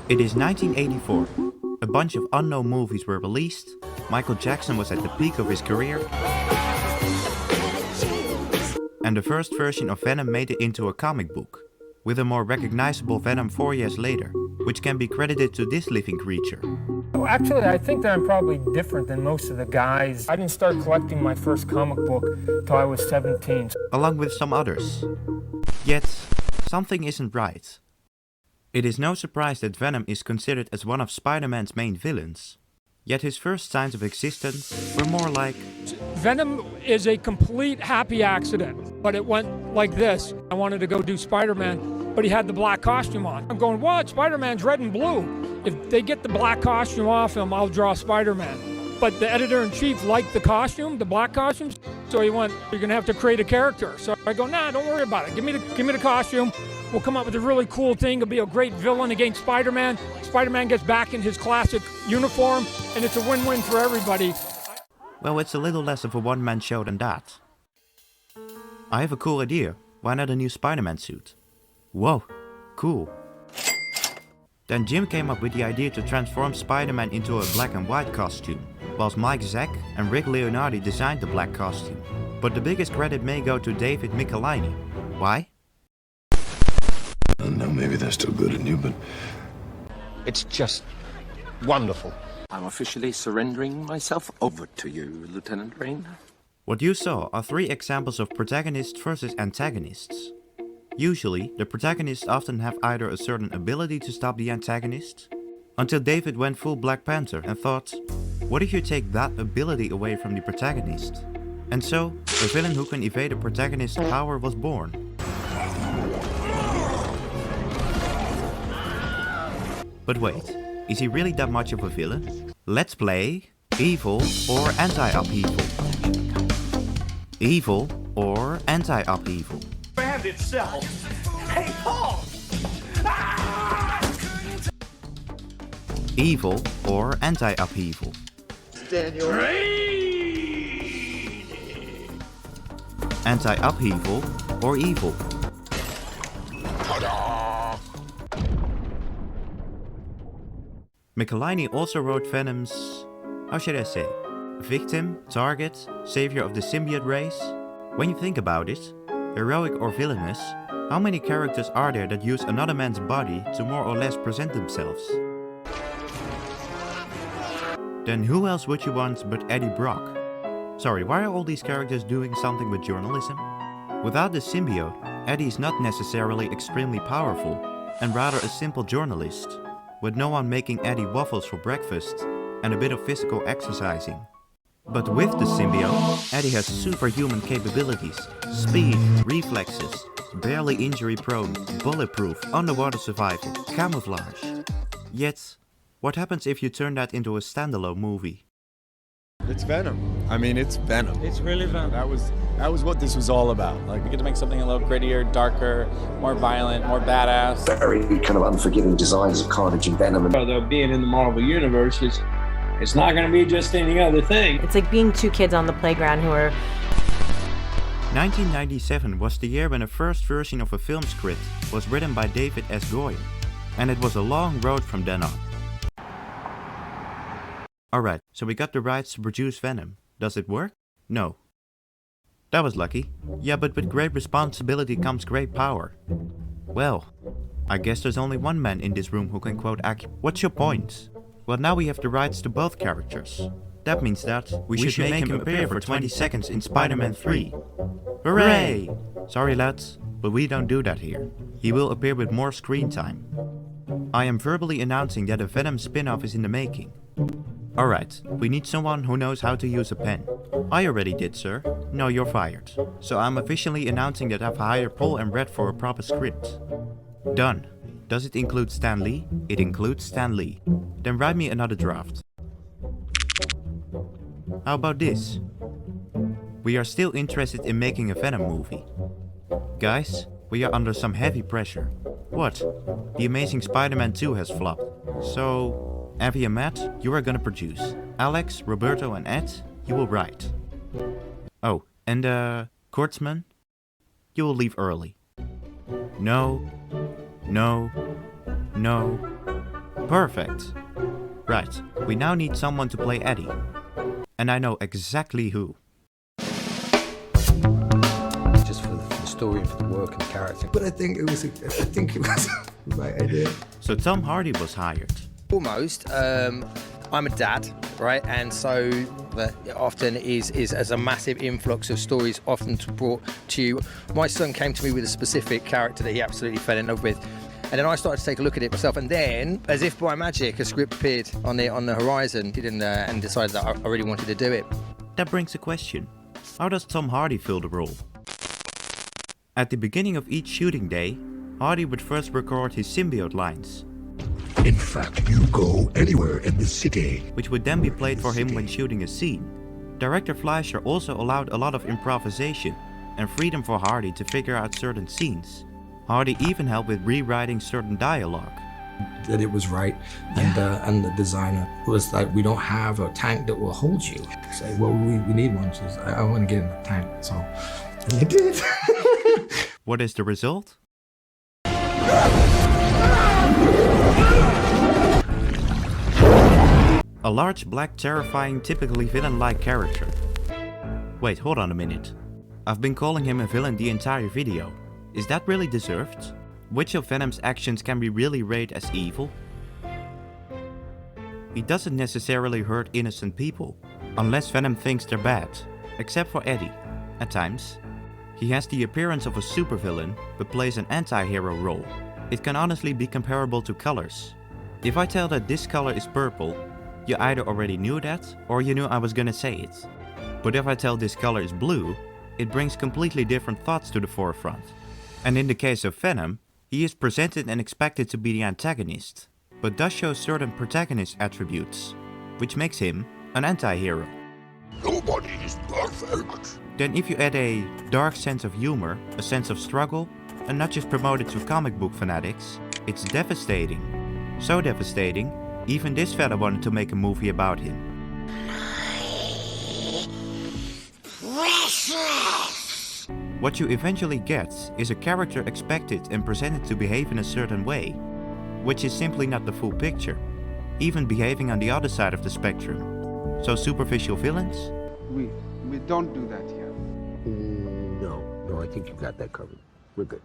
It is 1984. A bunch of unknown movies were released. Michael Jackson was at the peak of his career. And the first version of Venom made it into a comic book, with a more recognizable Venom 4 years later, which can be credited to this living creature. Oh, actually, I think that I'm probably different than most of the guys. I didn't start collecting my first comic book till I was 17. Along with some others. Yet, something isn't right. It is no surprise that Venom is considered as one of Spider-Man's main villains. Yet his first signs of existence were more like... Venom is a complete happy accident, but it went like this. I wanted to go do Spider-Man, but he had the black costume on. I'm going, what? Spider-Man's red and blue. If they get the black costume off him, I'll draw Spider-Man. But the editor-in-chief liked the costume, the black costumes, so he went, you're gonna have to create a character. So I go, nah, don't worry about it. Give me the costume. We'll come up with a really cool thing. It'll be a great villain against Spider-Man. Spider-Man gets back in his classic uniform, and it's a win-win for everybody. Well, it's a little less of a one-man show than that. I have a cool idea. Why not a new Spider-Man suit? Whoa, cool. Then Jim came up with the idea to transform Spider-Man into a black and white costume, whilst Mike Zack and Rick Leonardi designed the black costume. But the biggest credit may go to David Michelinie. Why? No, maybe they're still good at you, but... It's just wonderful. I'm officially surrendering myself over to you, Lieutenant Rain. What you saw are 3 examples of protagonists versus antagonists. Usually, the protagonists often have either a certain ability to stop the antagonist, until David went full Black Panther and thought, what if you take that ability away from the protagonist? And so, a villain who can evade a protagonist's power was born. But wait, is he really that much of a villain? Let's play evil or anti-upheaval. Evil or anti-upheaval. And itself. Hey, Paul! Ah! Evil or anti-upheaval. Daniel. Anti-upheaval or evil. Michelinie also wrote Venom's, how should I say, victim, target, savior of the symbiote race. When you think about it, heroic or villainous, how many characters are there that use another man's body to more or less present themselves? Then who else would you want but Eddie Brock? Sorry, why are all these characters doing something with journalism? Without the symbiote, Eddie is not necessarily extremely powerful, and rather a simple journalist, with no one making Eddie waffles for breakfast and a bit of physical exercising. But with the symbiote, Eddie has superhuman capabilities, speed, reflexes, barely injury prone, bulletproof, underwater survival, camouflage. Yet, what happens if you turn that into a standalone movie? It's Venom. I mean, it's Venom. It's really Venom. That was what this was all about. Like, we get to make something a little grittier, darker, more violent, more badass. Very kind of unforgiving designs of Carnage and Venom. Although being in the Marvel Universe it's not going to be just any other thing. It's like being 2 kids on the playground who are... 1997 was the year when the first version of a film script was written by David S. Goyer, and it was a long road from then on. Alright, so we got the rights to produce Venom. Does it work? No. That was lucky. Yeah, but with great responsibility comes great power. Well, I guess there's only one man in this room who can quote What's your point? Well, now we have the rights to both characters. That means that we should make him appear for 20 seconds in Spider-Man 3. Hooray! Sorry lads, but we don't do that here. He will appear with more screen time. I am verbally announcing that a Venom spin-off is in the making. Alright, we need someone who knows how to use a pen. I already did, sir. No, you're fired. So I'm officially announcing that I've hired Paul and Brett for a proper script. Done. Does it include Stan Lee? It includes Stan Lee. Then write me another draft. How about this? We are still interested in making a Venom movie. Guys, we are under some heavy pressure. What? The Amazing Spider-Man 2 has flopped. So, Avi and Matt, you are gonna produce. Alex, Roberto and Ed, you will write. Oh, and Kurtzman, you will leave early. No, No. No. Perfect. Right, we now need someone to play Eddie. And I know exactly who. Just for the story and for the work and the character. But I think it was the right idea. So Tom Hardy was hired. Almost. I'm a dad, right? And so that often is as a massive influx of stories often brought to you. My son came to me with a specific character that he absolutely fell in love with. And then I started to take a look at it myself, and then, as if by magic, a script appeared on the horizon, and decided that I really wanted to do it. That brings a question. How does Tom Hardy fill the role? At the beginning of each shooting day, Hardy would first record his symbiote lines. In fact, you go anywhere in the city. Which would then be played for him when shooting a scene. Director Fleischer also allowed a lot of improvisation and freedom for Hardy to figure out certain scenes. Hardy even helped with rewriting certain dialogue. That it was right, and the designer was like, we don't have a tank that will hold you. Say, well, we need one. So I want to get in the tank, so and they did. What is the result? A large, black, terrifying, typically villain-like character. Wait, hold on a minute. I've been calling him a villain the entire video. Is that really deserved? Which of Venom's actions can be really rated as evil? He doesn't necessarily hurt innocent people, unless Venom thinks they're bad, except for Eddie, at times. He has the appearance of a supervillain, but plays an anti-hero role. It can honestly be comparable to colors. If I tell that this color is purple, you either already knew that, or you knew I was gonna say it. But if I tell this color is blue, it brings completely different thoughts to the forefront. And in the case of Venom, he is presented and expected to be the antagonist, but does show certain protagonist attributes, which makes him an anti-hero. Nobody is perfect. Then if you add a dark sense of humor, a sense of struggle, and not just promote it to comic book fanatics, it's devastating. So devastating, even this fella wanted to make a movie about him. Precious. What you eventually get is a character expected and presented to behave in a certain way, which is simply not the full picture, even behaving on the other side of the spectrum. So superficial villains? We don't do that here. No, I think you got that covered. We're good.